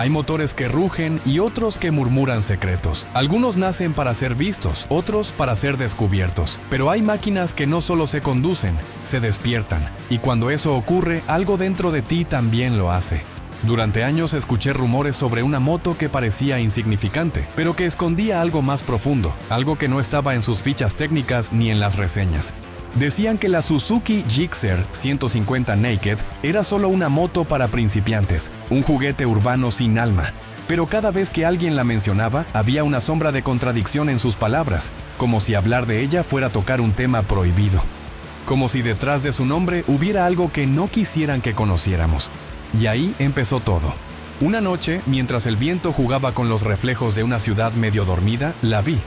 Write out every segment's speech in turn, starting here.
Hay motores que rugen y otros que murmuran secretos. Algunos nacen para ser vistos, otros para ser descubiertos. Pero hay máquinas que no solo se conducen, se despiertan. Y cuando eso ocurre, algo dentro de ti también lo hace. Durante años escuché rumores sobre una moto que parecía insignificante, pero que escondía algo más profundo, algo que no estaba en sus fichas técnicas ni en las reseñas. Decían que la Suzuki Gixxer 150 Naked era solo una moto para principiantes, un juguete urbano sin alma. Pero cada vez que alguien la mencionaba, había una sombra de contradicción en sus palabras, como si hablar de ella fuera tocar un tema prohibido. Como si detrás de su nombre hubiera algo que no quisieran que conociéramos. Y ahí empezó todo. Una noche, mientras el viento jugaba con los reflejos de una ciudad medio dormida, la vi.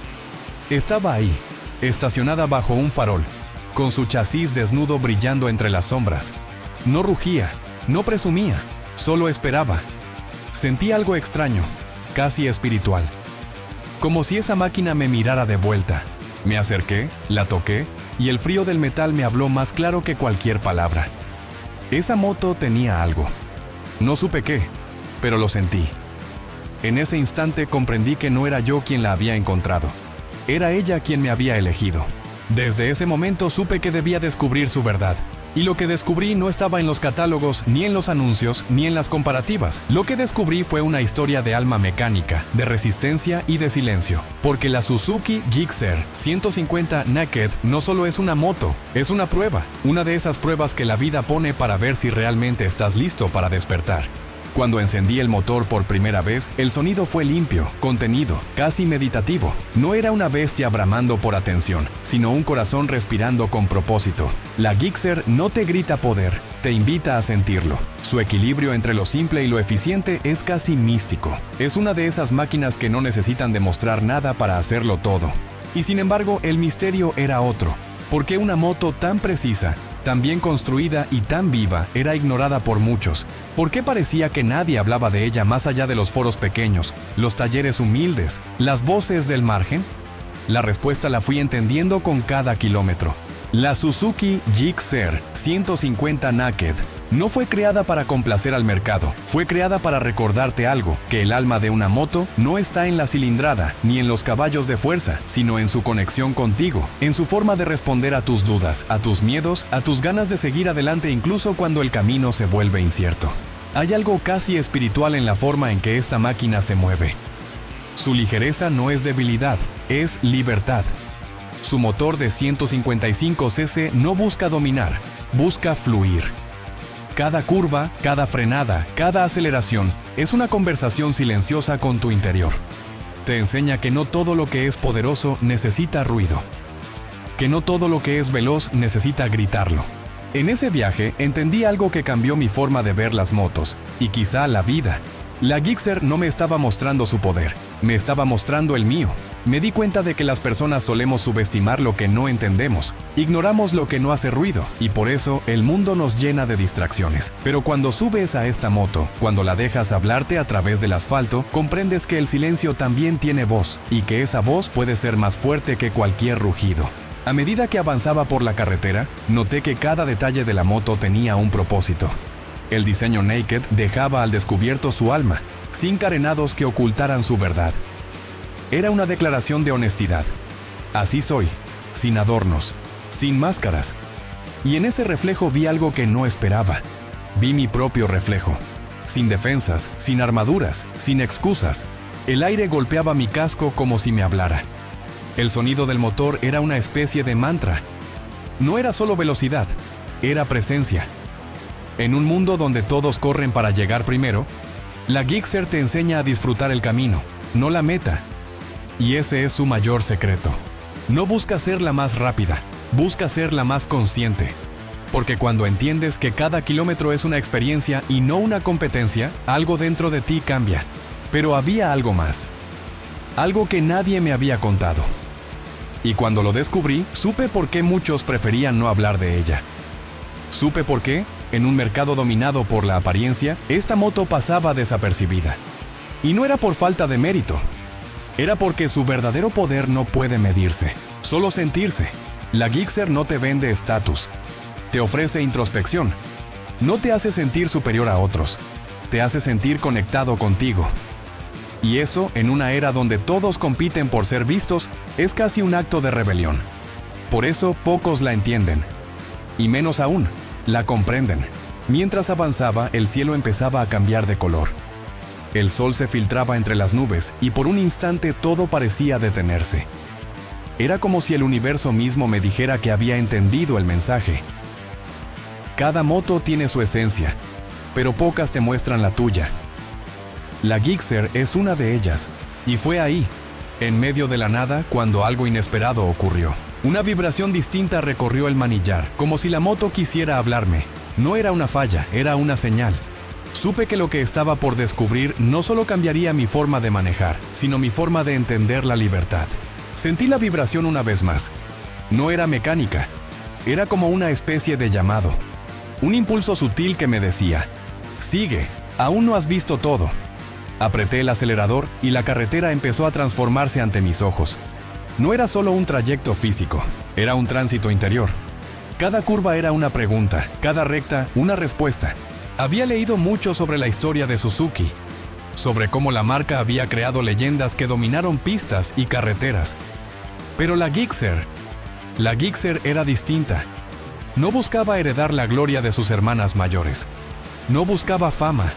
Estaba ahí, estacionada bajo un farol, con su chasis desnudo brillando entre las sombras. No rugía, no presumía, solo esperaba. Sentí algo extraño, casi espiritual. Como si esa máquina me mirara de vuelta. Me acerqué, la toqué, y el frío del metal me habló más claro que cualquier palabra. Esa moto tenía algo. No supe qué, pero lo sentí. En ese instante comprendí que no era yo quien la había encontrado. Era ella quien me había elegido. Desde ese momento supe que debía descubrir su verdad. Y lo que descubrí no estaba en los catálogos, ni en los anuncios, ni en las comparativas. Lo que descubrí fue una historia de alma mecánica, de resistencia y de silencio. Porque la Suzuki Gixxer 150 Naked no solo es una moto, es una prueba. Una de esas pruebas que la vida pone para ver si realmente estás listo para despertar. Cuando encendí el motor por primera vez, el sonido fue limpio, contenido, casi meditativo. No era una bestia bramando por atención, sino un corazón respirando con propósito. La Gixxer no te grita poder, te invita a sentirlo. Su equilibrio entre lo simple y lo eficiente es casi místico. Es una de esas máquinas que no necesitan demostrar nada para hacerlo todo. Y sin embargo, el misterio era otro. ¿Por qué una moto tan precisa, tan bien construida y tan viva, era ignorada por muchos? ¿Por qué parecía que nadie hablaba de ella más allá de los foros pequeños, los talleres humildes, las voces del margen? La respuesta la fui entendiendo con cada kilómetro. La Suzuki Gixxer 150 Naked no fue creada para complacer al mercado, fue creada para recordarte algo, que el alma de una moto no está en la cilindrada ni en los caballos de fuerza, sino en su conexión contigo, en su forma de responder a tus dudas, a tus miedos, a tus ganas de seguir adelante incluso cuando el camino se vuelve incierto. Hay algo casi espiritual en la forma en que esta máquina se mueve. Su ligereza no es debilidad, es libertad. Su motor de 155 cc no busca dominar, busca fluir. Cada curva, cada frenada, cada aceleración es una conversación silenciosa con tu interior. Te enseña que no todo lo que es poderoso necesita ruido. Que no todo lo que es veloz necesita gritarlo. En ese viaje entendí algo que cambió mi forma de ver las motos, y quizá la vida. La Gixxer no me estaba mostrando su poder, me estaba mostrando el mío. Me di cuenta de que las personas solemos subestimar lo que no entendemos, ignoramos lo que no hace ruido, y por eso el mundo nos llena de distracciones. Pero cuando subes a esta moto, cuando la dejas hablarte a través del asfalto, comprendes que el silencio también tiene voz, y que esa voz puede ser más fuerte que cualquier rugido. A medida que avanzaba por la carretera, noté que cada detalle de la moto tenía un propósito. El diseño Naked dejaba al descubierto su alma, sin carenados que ocultaran su verdad. Era una declaración de honestidad. Así soy, sin adornos, sin máscaras. Y en ese reflejo vi algo que no esperaba. Vi mi propio reflejo. Sin defensas, sin armaduras, sin excusas. El aire golpeaba mi casco como si me hablara. El sonido del motor era una especie de mantra. No era solo velocidad, era presencia. En un mundo donde todos corren para llegar primero, la Gixxer te enseña a disfrutar el camino, no la meta. Y ese es su mayor secreto. No busca ser la más rápida, busca ser la más consciente. Porque cuando entiendes que cada kilómetro es una experiencia y no una competencia, algo dentro de ti cambia. Pero había algo más. Algo que nadie me había contado. Y cuando lo descubrí, supe por qué muchos preferían no hablar de ella. Supe por qué, en un mercado dominado por la apariencia, esta moto pasaba desapercibida. Y no era por falta de mérito. Era porque su verdadero poder no puede medirse, solo sentirse. La Gixxer no te vende estatus, te ofrece introspección, no te hace sentir superior a otros, te hace sentir conectado contigo. Y eso, en una era donde todos compiten por ser vistos, es casi un acto de rebelión. Por eso pocos la entienden. Y menos aún, la comprenden. Mientras avanzaba, el cielo empezaba a cambiar de color. El sol se filtraba entre las nubes y por un instante todo parecía detenerse. Era como si el universo mismo me dijera que había entendido el mensaje. Cada moto tiene su esencia, pero pocas te muestran la tuya. La Gixxer es una de ellas, y fue ahí, en medio de la nada, cuando algo inesperado ocurrió. Una vibración distinta recorrió el manillar, como si la moto quisiera hablarme. No era una falla, era una señal. Supe que lo que estaba por descubrir no solo cambiaría mi forma de manejar, sino mi forma de entender la libertad. Sentí la vibración una vez más. No era mecánica, era como una especie de llamado. Un impulso sutil que me decía, sigue, aún no has visto todo. Apreté el acelerador y la carretera empezó a transformarse ante mis ojos. No era solo un trayecto físico, era un tránsito interior. Cada curva era una pregunta, cada recta una respuesta. Había leído mucho sobre la historia de Suzuki, sobre cómo la marca había creado leyendas que dominaron pistas y carreteras. Pero la Gixxer era distinta. No buscaba heredar la gloria de sus hermanas mayores. No buscaba fama.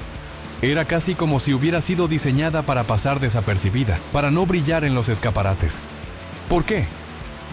Era casi como si hubiera sido diseñada para pasar desapercibida, para no brillar en los escaparates. ¿Por qué?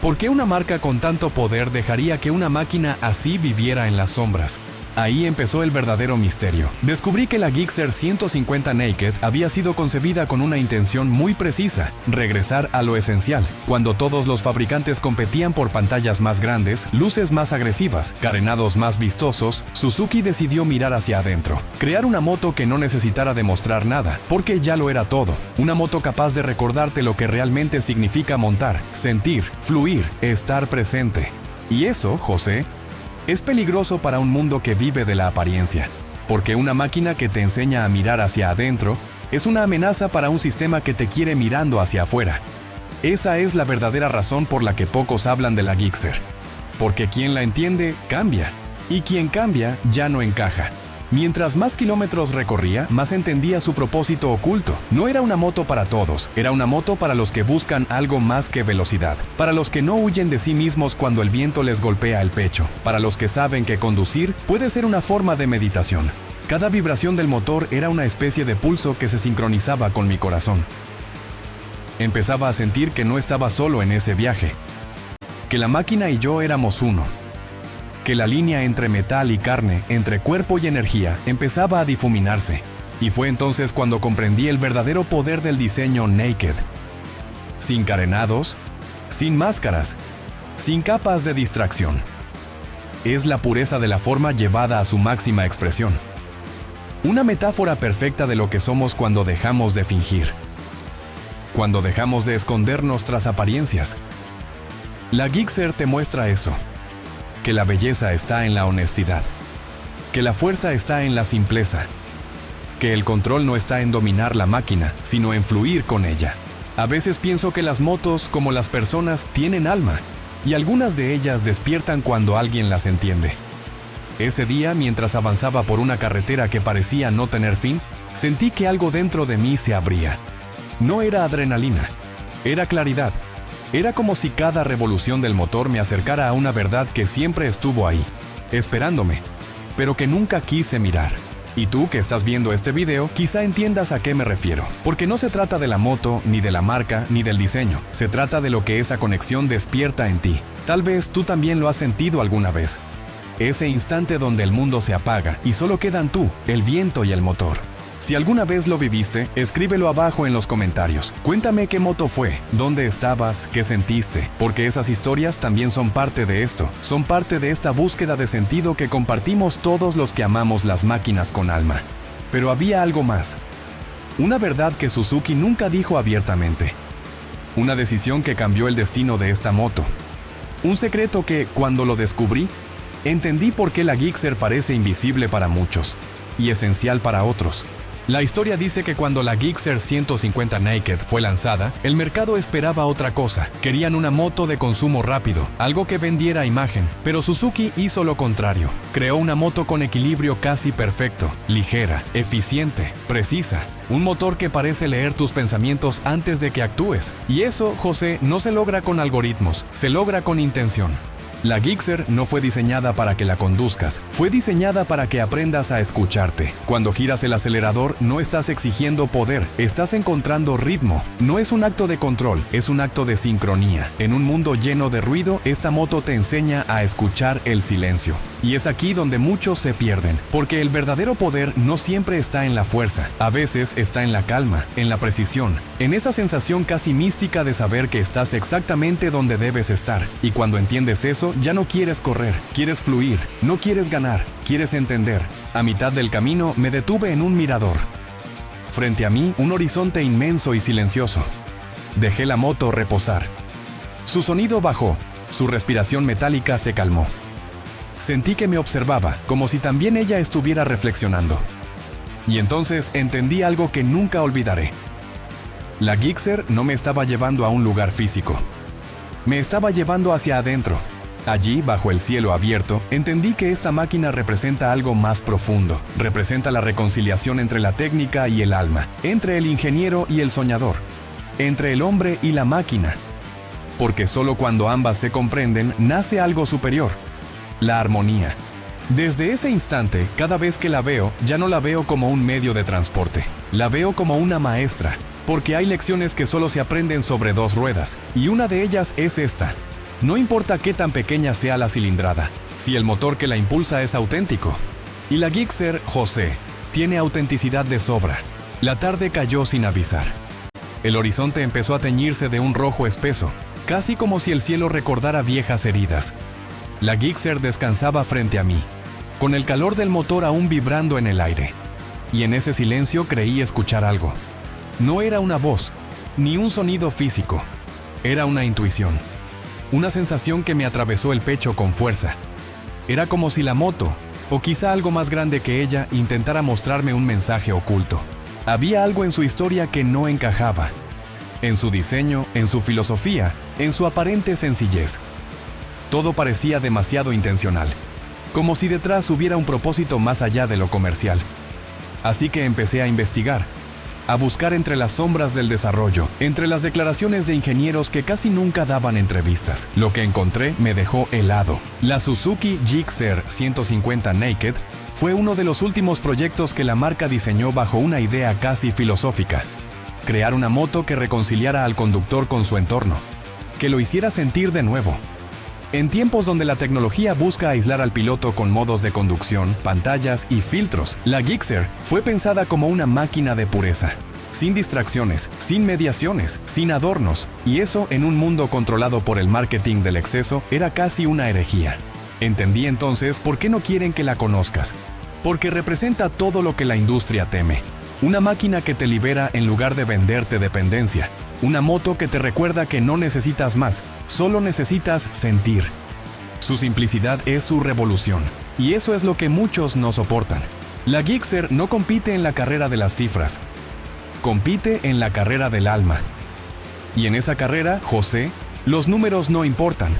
¿Por qué una marca con tanto poder dejaría que una máquina así viviera en las sombras? Ahí empezó el verdadero misterio. Descubrí que la Gixxer 150 Naked había sido concebida con una intención muy precisa: regresar a lo esencial. Cuando todos los fabricantes competían por pantallas más grandes, luces más agresivas, carenados más vistosos, Suzuki decidió mirar hacia adentro. Crear una moto que no necesitara demostrar nada, porque ya lo era todo. Una moto capaz de recordarte lo que realmente significa montar, sentir, fluir, estar presente. Y eso, José, es peligroso para un mundo que vive de la apariencia, porque una máquina que te enseña a mirar hacia adentro es una amenaza para un sistema que te quiere mirando hacia afuera. Esa es la verdadera razón por la que pocos hablan de la Gixxer, porque quien la entiende, cambia, y quien cambia ya no encaja. Mientras más kilómetros recorría, más entendía su propósito oculto. No era una moto para todos, era una moto para los que buscan algo más que velocidad, para los que no huyen de sí mismos cuando el viento les golpea el pecho, para los que saben que conducir puede ser una forma de meditación. Cada vibración del motor era una especie de pulso que se sincronizaba con mi corazón. Empezaba a sentir que no estaba solo en ese viaje, que la máquina y yo éramos uno. Que la línea entre metal y carne, entre cuerpo y energía, empezaba a difuminarse. Y fue entonces cuando comprendí el verdadero poder del diseño Naked. Sin carenados, sin máscaras, sin capas de distracción. Es la pureza de la forma llevada a su máxima expresión. Una metáfora perfecta de lo que somos cuando dejamos de fingir. Cuando dejamos de escondernos tras apariencias. La Gixxer te muestra eso. Que la belleza está en la honestidad, que la fuerza está en la simpleza, que el control no está en dominar la máquina, sino en fluir con ella. A veces pienso que las motos, como las personas, tienen alma, y algunas de ellas despiertan cuando alguien las entiende. Ese día, mientras avanzaba por una carretera que parecía no tener fin, sentí que algo dentro de mí se abría. No era adrenalina, era claridad. Era como si cada revolución del motor me acercara a una verdad que siempre estuvo ahí, esperándome, pero que nunca quise mirar. Y tú que estás viendo este video, quizá entiendas a qué me refiero, porque no se trata de la moto, ni de la marca, ni del diseño. Se trata de lo que esa conexión despierta en ti. Tal vez tú también lo has sentido alguna vez. Ese instante donde el mundo se apaga y solo quedan tú, el viento y el motor. Si alguna vez lo viviste, escríbelo abajo en los comentarios. Cuéntame qué moto fue, dónde estabas, qué sentiste, porque esas historias también son parte de esto, son parte de esta búsqueda de sentido que compartimos todos los que amamos las máquinas con alma. Pero había algo más. Una verdad que Suzuki nunca dijo abiertamente. Una decisión que cambió el destino de esta moto. Un secreto que, cuando lo descubrí, entendí por qué la Gixxer parece invisible para muchos y esencial para otros. La historia dice que cuando la Gixxer 150 Naked fue lanzada, el mercado esperaba otra cosa. Querían una moto de consumo rápido, algo que vendiera imagen. Pero Suzuki hizo lo contrario. Creó una moto con equilibrio casi perfecto, ligera, eficiente, precisa. Un motor que parece leer tus pensamientos antes de que actúes. Y eso, José, no se logra con algoritmos, se logra con intención. La Gixxer no fue diseñada para que la conduzcas, fue diseñada para que aprendas a escucharte. Cuando giras el acelerador, no estás exigiendo poder, estás encontrando ritmo. No es un acto de control, es un acto de sincronía. En un mundo lleno de ruido, esta moto te enseña a escuchar el silencio. Y es aquí donde muchos se pierden, porque el verdadero poder no siempre está en la fuerza, a veces está en la calma, en la precisión, en esa sensación casi mística de saber que estás exactamente donde debes estar. Y cuando entiendes eso, ya no quieres correr, quieres fluir, no quieres ganar, quieres entender. A mitad del camino me detuve en un mirador. Frente a mí, un horizonte inmenso y silencioso. Dejé la moto reposar. Su sonido bajó, su respiración metálica se calmó. Sentí que me observaba, como si también ella estuviera reflexionando. Y entonces entendí algo que nunca olvidaré. La Gixxer no me estaba llevando a un lugar físico. Me estaba llevando hacia adentro. Allí, bajo el cielo abierto, entendí que esta máquina representa algo más profundo. Representa la reconciliación entre la técnica y el alma, entre el ingeniero y el soñador, entre el hombre y la máquina. Porque solo cuando ambas se comprenden, nace algo superior. La armonía. Desde ese instante, cada vez que la veo, ya no la veo como un medio de transporte. La veo como una maestra, porque hay lecciones que solo se aprenden sobre dos ruedas, y una de ellas es esta. No importa qué tan pequeña sea la cilindrada, si el motor que la impulsa es auténtico. Y la Gixxer, José, tiene autenticidad de sobra. La tarde cayó sin avisar. El horizonte empezó a teñirse de un rojo espeso, casi como si el cielo recordara viejas heridas. La Gixxer descansaba frente a mí, con el calor del motor aún vibrando en el aire. Y en ese silencio creí escuchar algo. No era una voz, ni un sonido físico. Era una intuición. Una sensación que me atravesó el pecho con fuerza. Era como si la moto, o quizá algo más grande que ella, intentara mostrarme un mensaje oculto. Había algo en su historia que no encajaba. En su diseño, en su filosofía, en su aparente sencillez. Todo parecía demasiado intencional, como si detrás hubiera un propósito más allá de lo comercial. Así que empecé a investigar, a buscar entre las sombras del desarrollo, entre las declaraciones de ingenieros que casi nunca daban entrevistas. Lo que encontré me dejó helado. La Suzuki Gixxer 150 Naked fue uno de los últimos proyectos que la marca diseñó bajo una idea casi filosófica. Crear una moto que reconciliara al conductor con su entorno, que lo hiciera sentir de nuevo. En tiempos donde la tecnología busca aislar al piloto con modos de conducción, pantallas y filtros, la Gixxer fue pensada como una máquina de pureza. Sin distracciones, sin mediaciones, sin adornos. Y eso, en un mundo controlado por el marketing del exceso, era casi una herejía. Entendí entonces por qué no quieren que la conozcas. Porque representa todo lo que la industria teme. Una máquina que te libera en lugar de venderte dependencia. Una moto que te recuerda que no necesitas más, solo necesitas sentir. Su simplicidad es su revolución, y eso es lo que muchos no soportan. La Gixxer no compite en la carrera de las cifras, compite en la carrera del alma. Y en esa carrera, José, los números no importan.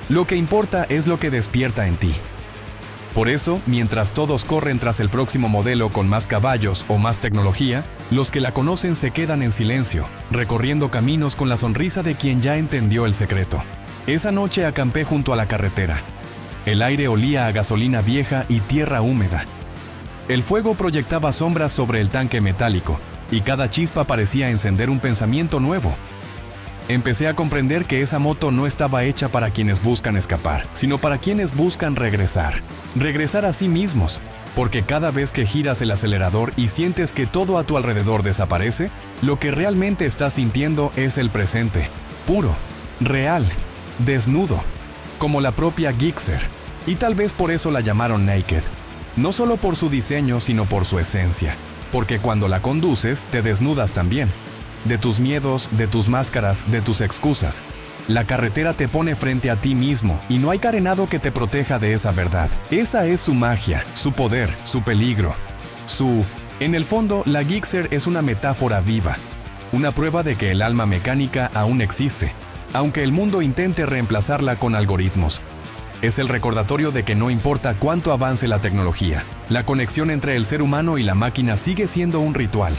Lo que importa es lo que despierta en ti. Por eso, mientras todos corren tras el próximo modelo con más caballos o más tecnología, los que la conocen se quedan en silencio, recorriendo caminos con la sonrisa de quien ya entendió el secreto. Esa noche acampé junto a la carretera. El aire olía a gasolina vieja y tierra húmeda. El fuego proyectaba sombras sobre el tanque metálico, y cada chispa parecía encender un pensamiento nuevo. Empecé a comprender que esa moto no estaba hecha para quienes buscan escapar, sino para quienes buscan regresar. Regresar a sí mismos, porque cada vez que giras el acelerador y sientes que todo a tu alrededor desaparece, lo que realmente estás sintiendo es el presente, puro, real, desnudo, como la propia Gixxer. Y tal vez por eso la llamaron Naked. No solo por su diseño, sino por su esencia. Porque cuando la conduces, te desnudas también. De tus miedos, de tus máscaras, de tus excusas. La carretera te pone frente a ti mismo y no hay carenado que te proteja de esa verdad. Esa es su magia, su poder, su peligro, su En el fondo, la Gixxer es una metáfora viva, una prueba de que el alma mecánica aún existe, aunque el mundo intente reemplazarla con algoritmos. Es el recordatorio de que no importa cuánto avance la tecnología, la conexión entre el ser humano y la máquina sigue siendo un ritual,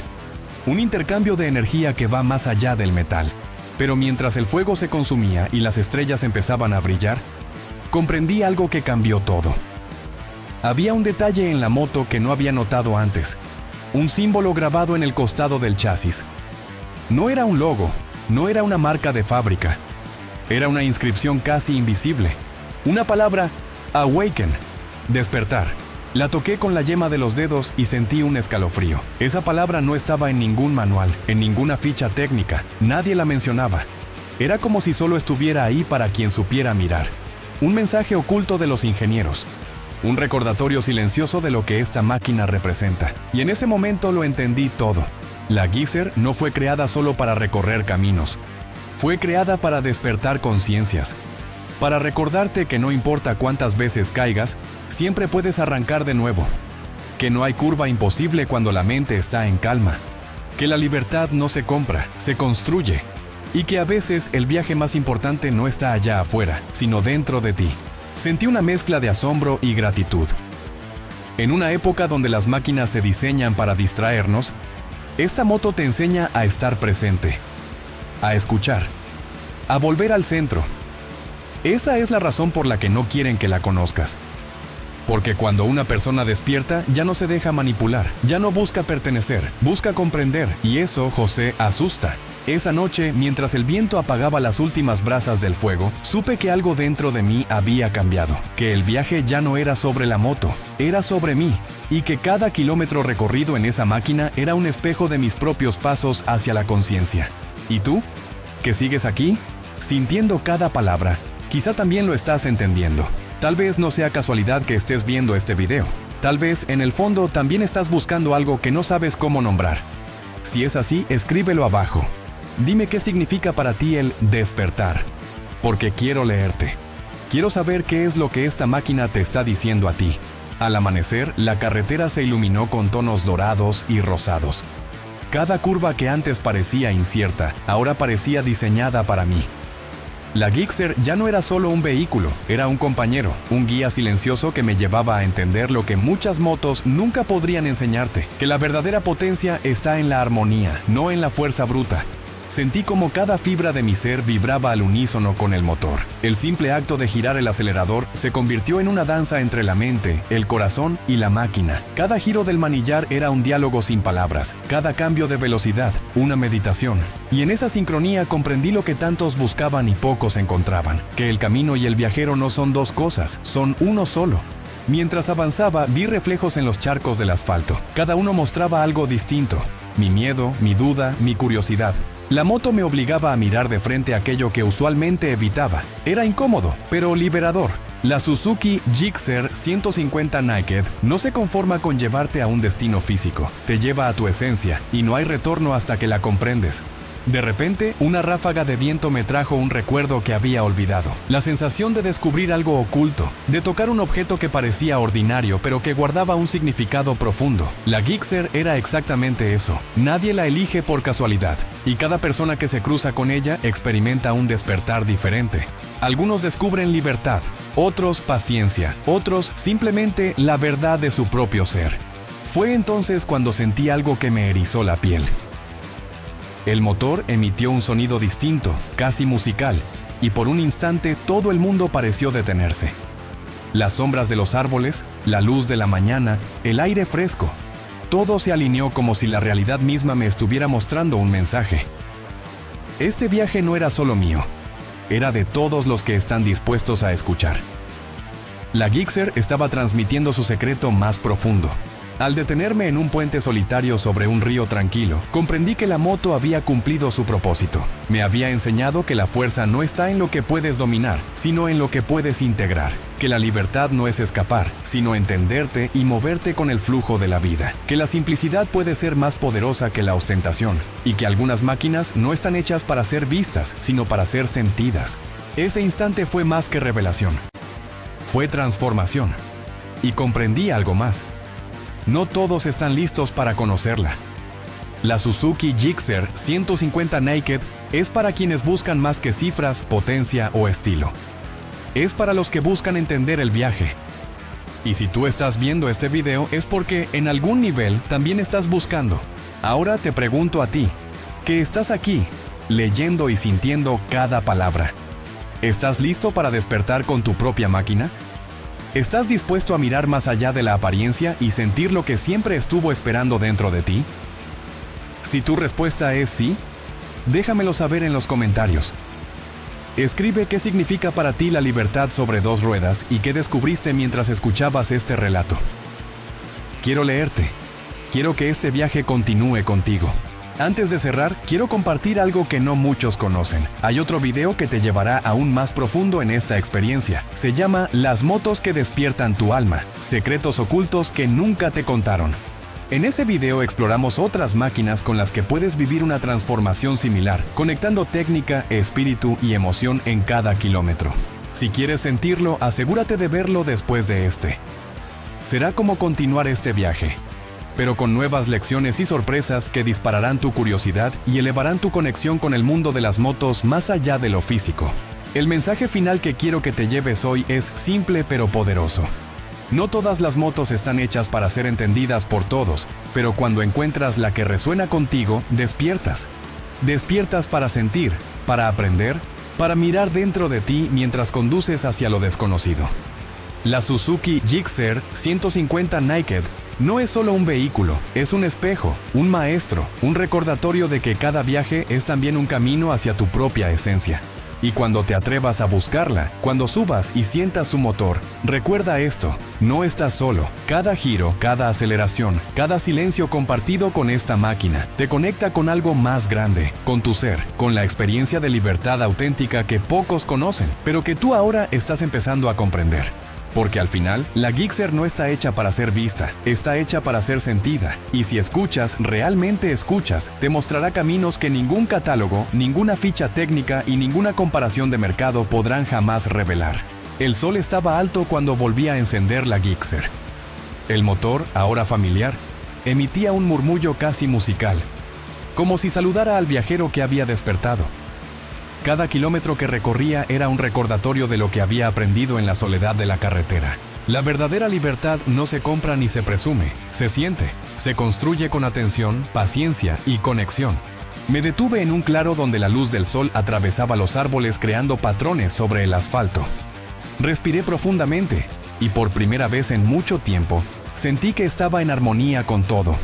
un intercambio de energía que va más allá del metal. Pero mientras el fuego se consumía y las estrellas empezaban a brillar, comprendí algo que cambió todo. Había un detalle en la moto que no había notado antes, un símbolo grabado en el costado del chasis. No era un logo, no era una marca de fábrica, era una inscripción casi invisible. Una palabra, awaken, despertar. La toqué con la yema de los dedos y sentí un escalofrío. Esa palabra no estaba en ningún manual, en ninguna ficha técnica, nadie la mencionaba. Era como si solo estuviera ahí para quien supiera mirar. Un mensaje oculto de los ingenieros. Un recordatorio silencioso de lo que esta máquina representa. Y en ese momento lo entendí todo. La Gixxer no fue creada solo para recorrer caminos. Fue creada para despertar conciencias. Para recordarte que no importa cuántas veces caigas, siempre puedes arrancar de nuevo. Que no hay curva imposible cuando la mente está en calma. Que la libertad no se compra, se construye. Y que a veces el viaje más importante no está allá afuera, sino dentro de ti. Sentí una mezcla de asombro y gratitud. En una época donde las máquinas se diseñan para distraernos, esta moto te enseña a estar presente, a escuchar, a volver al centro. Esa es la razón por la que no quieren que la conozcas. Porque cuando una persona despierta, ya no se deja manipular, ya no busca pertenecer, busca comprender, y eso, José, asusta. Esa noche, mientras el viento apagaba las últimas brasas del fuego, supe que algo dentro de mí había cambiado, que el viaje ya no era sobre la moto, era sobre mí, y que cada kilómetro recorrido en esa máquina era un espejo de mis propios pasos hacia la conciencia. ¿Y tú? ¿Que sigues aquí? Sintiendo cada palabra. Quizá también lo estás entendiendo. Tal vez no sea casualidad que estés viendo este video. Tal vez, en el fondo, también estás buscando algo que no sabes cómo nombrar. Si es así, escríbelo abajo. Dime qué significa para ti el despertar. Porque quiero leerte. Quiero saber qué es lo que esta máquina te está diciendo a ti. Al amanecer, la carretera se iluminó con tonos dorados y rosados. Cada curva que antes parecía incierta, ahora parecía diseñada para mí. La Gixxer ya no era solo un vehículo, era un compañero, un guía silencioso que me llevaba a entender lo que muchas motos nunca podrían enseñarte, que la verdadera potencia está en la armonía, no en la fuerza bruta. Sentí como cada fibra de mi ser vibraba al unísono con el motor. El simple acto de girar el acelerador se convirtió en una danza entre la mente, el corazón y la máquina. Cada giro del manillar era un diálogo sin palabras, cada cambio de velocidad, una meditación. Y en esa sincronía comprendí lo que tantos buscaban y pocos encontraban, que el camino y el viajero no son dos cosas, son uno solo. Mientras avanzaba, vi reflejos en los charcos del asfalto. Cada uno mostraba algo distinto. Mi miedo, mi duda, mi curiosidad. La moto me obligaba a mirar de frente aquello que usualmente evitaba. Era incómodo, pero liberador. La Suzuki Gixxer 150 Naked no se conforma con llevarte a un destino físico. Te lleva a tu esencia, y no hay retorno hasta que la comprendes. De repente, una ráfaga de viento me trajo un recuerdo que había olvidado. La sensación de descubrir algo oculto, de tocar un objeto que parecía ordinario pero que guardaba un significado profundo. La Gixxer era exactamente eso. Nadie la elige por casualidad, y cada persona que se cruza con ella experimenta un despertar diferente. Algunos descubren libertad, otros paciencia, otros simplemente la verdad de su propio ser. Fue entonces cuando sentí algo que me erizó la piel. El motor emitió un sonido distinto, casi musical, y por un instante todo el mundo pareció detenerse. Las sombras de los árboles, la luz de la mañana, el aire fresco, todo se alineó como si la realidad misma me estuviera mostrando un mensaje. Este viaje no era solo mío, era de todos los que están dispuestos a escuchar. La Gixxer estaba transmitiendo su secreto más profundo. Al detenerme en un puente solitario sobre un río tranquilo, comprendí que la moto había cumplido su propósito. Me había enseñado que la fuerza no está en lo que puedes dominar, sino en lo que puedes integrar. Que la libertad no es escapar, sino entenderte y moverte con el flujo de la vida. Que la simplicidad puede ser más poderosa que la ostentación. Y que algunas máquinas no están hechas para ser vistas, sino para ser sentidas. Ese instante fue más que revelación. Fue transformación. Y comprendí algo más. no todos están listos para conocerla. La Suzuki Gixxer 150 Naked es para quienes buscan más que cifras, potencia o estilo. Es para los que buscan entender el viaje. Y si tú estás viendo este video es porque en algún nivel también estás buscando. Ahora te pregunto a ti, que estás aquí, leyendo y sintiendo cada palabra. ¿Estás listo para despertar con tu propia máquina? ¿Estás dispuesto a mirar más allá de la apariencia y sentir lo que siempre estuvo esperando dentro de ti? Si tu respuesta es sí, déjamelo saber en los comentarios. Escribe qué significa para ti la libertad sobre dos ruedas y qué descubriste mientras escuchabas este relato. Quiero leerte. Quiero que este viaje continúe contigo. Antes de cerrar, quiero compartir algo que no muchos conocen. Hay otro video que te llevará aún más profundo en esta experiencia. Se llama Las motos que despiertan tu alma, secretos ocultos que nunca te contaron. En ese video exploramos otras máquinas con las que puedes vivir una transformación similar, conectando técnica, espíritu y emoción en cada kilómetro. Si quieres sentirlo, asegúrate de verlo después de este. Será como continuar este viaje, pero con nuevas lecciones y sorpresas que dispararán tu curiosidad y elevarán tu conexión con el mundo de las motos más allá de lo físico. El mensaje final que quiero que te lleves hoy es simple pero poderoso. No todas las motos están hechas para ser entendidas por todos, pero cuando encuentras la que resuena contigo, despiertas. Despiertas para sentir, para aprender, para mirar dentro de ti mientras conduces hacia lo desconocido. La Suzuki Gixxer 150 Naked no es solo un vehículo, es un espejo, un maestro, un recordatorio de que cada viaje es también un camino hacia tu propia esencia. Y cuando te atrevas a buscarla, cuando subas y sientas su motor, recuerda esto, no estás solo. Cada giro, cada aceleración, cada silencio compartido con esta máquina, te conecta con algo más grande, con tu ser, con la experiencia de libertad auténtica que pocos conocen, pero que tú ahora estás empezando a comprender. Porque al final, la Gixxer no está hecha para ser vista, está hecha para ser sentida. Y si escuchas, realmente escuchas, te mostrará caminos que ningún catálogo, ninguna ficha técnica y ninguna comparación de mercado podrán jamás revelar. El sol estaba alto cuando volví a encender la Gixxer. El motor, ahora familiar, emitía un murmullo casi musical, como si saludara al viajero que había despertado. Cada kilómetro que recorría era un recordatorio de lo que había aprendido en la soledad de la carretera. La verdadera libertad no se compra ni se presume, se siente, se construye con atención, paciencia y conexión. Me detuve en un claro donde la luz del sol atravesaba los árboles creando patrones sobre el asfalto. Respiré profundamente y por primera vez en mucho tiempo sentí que estaba en armonía con todo.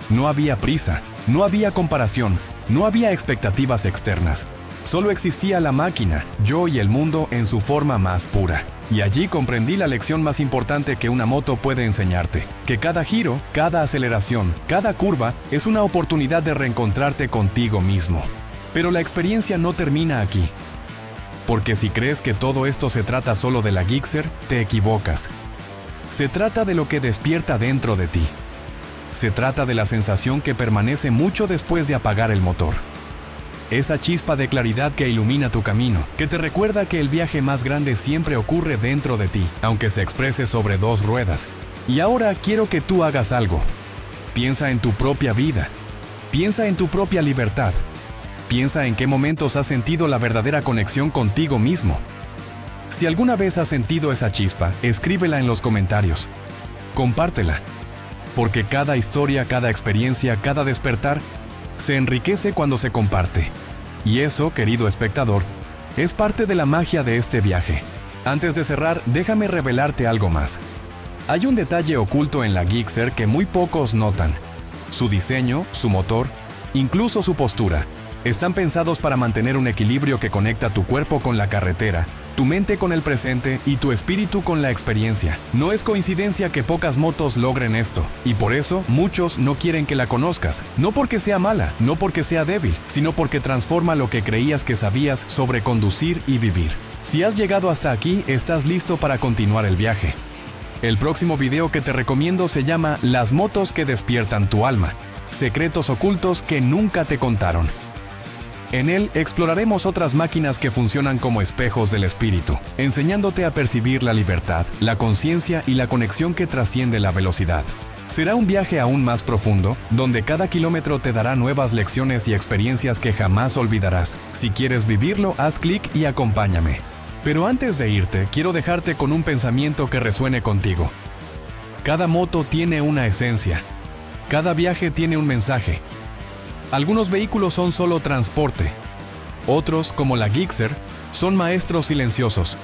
No había prisa, no había comparación, no había expectativas externas. Solo existía la máquina, yo y el mundo en su forma más pura. Y allí comprendí la lección más importante que una moto puede enseñarte, que cada giro, cada aceleración, cada curva es una oportunidad de reencontrarte contigo mismo. Pero la experiencia no termina aquí. Porque si crees que todo esto se trata solo de la Gixxer, te equivocas. Se trata de lo que despierta dentro de ti. Se trata de la sensación que permanece mucho después de apagar el motor. Esa chispa de claridad que ilumina tu camino, que te recuerda que el viaje más grande siempre ocurre dentro de ti, aunque se exprese sobre dos ruedas. Y ahora quiero que tú hagas algo. Piensa en tu propia vida. Piensa en tu propia libertad. Piensa en qué momentos has sentido la verdadera conexión contigo mismo. Si alguna vez has sentido esa chispa, escríbela en los comentarios. Compártela. Porque cada historia, cada experiencia, cada despertar, se enriquece cuando se comparte. Y eso, querido espectador, es parte de la magia de este viaje. Antes de cerrar, déjame revelarte algo más. Hay un detalle oculto en la Gixxer que muy pocos notan. Su diseño, su motor, incluso su postura, están pensados para mantener un equilibrio que conecta tu cuerpo con la carretera, tu mente con el presente y tu espíritu con la experiencia. No es coincidencia que pocas motos logren esto, y por eso muchos no quieren que la conozcas. No porque sea mala, no porque sea débil, sino porque transforma lo que creías que sabías sobre conducir y vivir. Si has llegado hasta aquí, estás listo para continuar el viaje. El próximo video que te recomiendo se llama Las motos que despiertan tu alma, secretos ocultos que nunca te contaron. En él exploraremos otras máquinas que funcionan como espejos del espíritu, enseñándote a percibir la libertad, la conciencia y la conexión que trasciende la velocidad. Será un viaje aún más profundo, donde cada kilómetro te dará nuevas lecciones y experiencias que jamás olvidarás. Si quieres vivirlo, haz clic y acompáñame. Pero antes de irte, quiero dejarte con un pensamiento que resuene contigo. Cada moto tiene una esencia. Cada viaje tiene un mensaje. Algunos vehículos son solo transporte. Otros, como la Gixxer, son maestros silenciosos.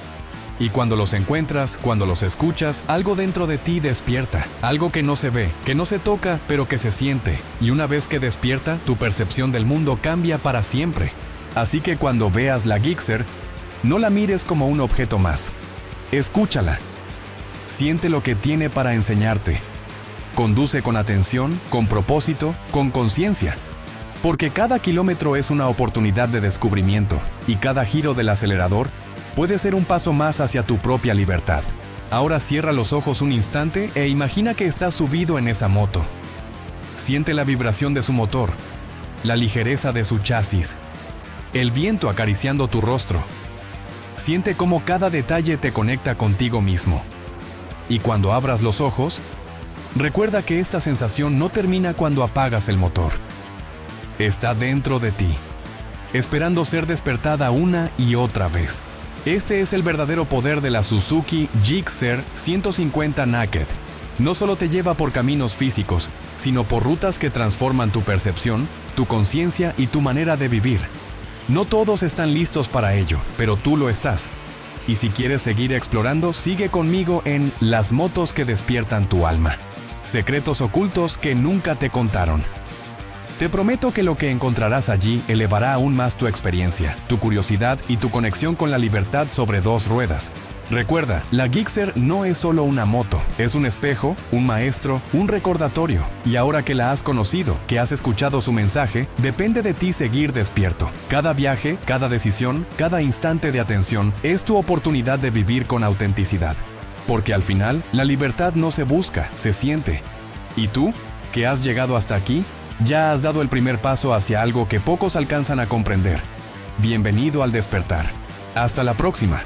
Y cuando los encuentras, cuando los escuchas, algo dentro de ti despierta. Algo que no se ve, que no se toca, pero que se siente. Y una vez que despierta, tu percepción del mundo cambia para siempre. Así que cuando veas la Gixxer, no la mires como un objeto más. Escúchala. Siente lo que tiene para enseñarte. Conduce con atención, con propósito, con conciencia. Porque cada kilómetro es una oportunidad de descubrimiento y cada giro del acelerador puede ser un paso más hacia tu propia libertad. Ahora cierra los ojos un instante e imagina que estás subido en esa moto. Siente la vibración de su motor, la ligereza de su chasis, el viento acariciando tu rostro. Siente cómo cada detalle te conecta contigo mismo. Y cuando abras los ojos, recuerda que esta sensación no termina cuando apagas el motor. Está dentro de ti, esperando ser despertada una y otra vez. Este es el verdadero poder de la Suzuki Gixxer 150 Naked. No solo te lleva por caminos físicos, sino por rutas que transforman tu percepción, tu conciencia y tu manera de vivir. No todos están listos para ello, pero tú lo estás. Y si quieres seguir explorando, sigue conmigo en Las motos que despiertan tu alma. Secretos ocultos que nunca te contaron. Te prometo que lo que encontrarás allí elevará aún más tu experiencia, tu curiosidad y tu conexión con la libertad sobre dos ruedas. Recuerda, la Gixxer no es solo una moto, es un espejo, un maestro, un recordatorio. Y ahora que la has conocido, que has escuchado su mensaje, depende de ti seguir despierto. Cada viaje, cada decisión, cada instante de atención es tu oportunidad de vivir con autenticidad. Porque al final, la libertad no se busca, se siente. ¿Y tú, que has llegado hasta aquí? Ya has dado el primer paso hacia algo que pocos alcanzan a comprender. Bienvenido al despertar. Hasta la próxima.